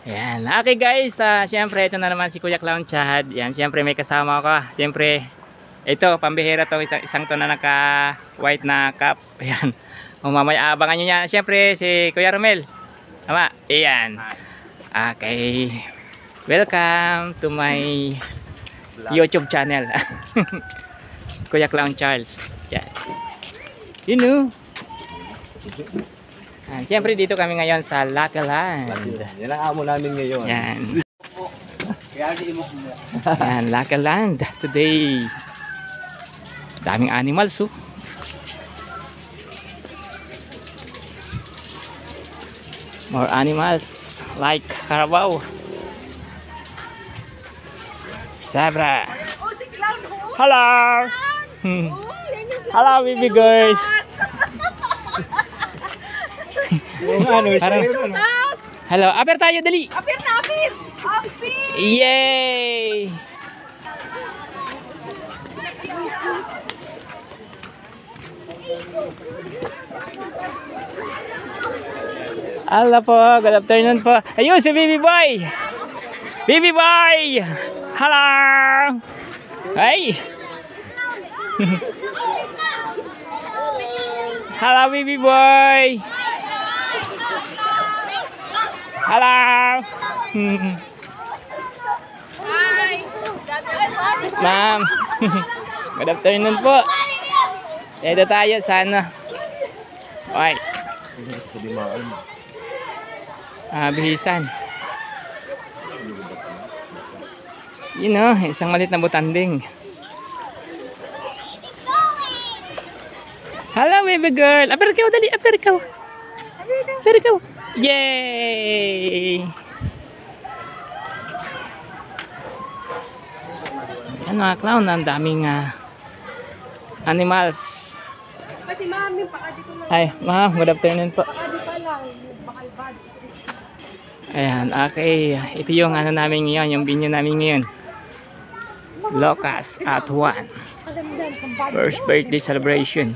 Ayan. Okay guys, siyempre ito na naman si Kuya Clown Chad. Yan, siyempre may kasama ako. Siyempre, ito, pambihira to. Isang to na naka white na cap. Ayan. Mamaya abangan nyo yan. Siyempre, si Kuya Romel. Tama? Ayan. Okay. Welcome to my YouTube channel. Kuya Clown Charles. Yan. You know. Siyempre dito kami ngayon sa Lakaland. Yan ang amo namin ngayon. Yan. Yan, Lakaland today. Daming animals oh. More animals like carabao, zebra. Hello. Hello baby girl. Hello, aper tayo dali. Apir na, apir! Apir! Yay! Hello po, good afternoon po. Ayun si Baby Boy. Baby Boy! Hello! Hey! Hello Baby Boy! Hello! Hi! Ma'am! Good afternoon po. Dito tayo sana. Okay. Bihisan. Yun o, isang malit na butanding. Hello baby girl. Aper ikaw, dali. Aper ikaw. Aper ikaw. Yay! Yan mga clown, ang daming animals. Kasi mami, baka dito lang. Hi, ma'am. Good afternoon po. Baka dito lang. Bakal bad. Ayan, okay. Ito yung ano namin ngayon, yung binyo namin ngayon. Locust at 1. First birthday celebration.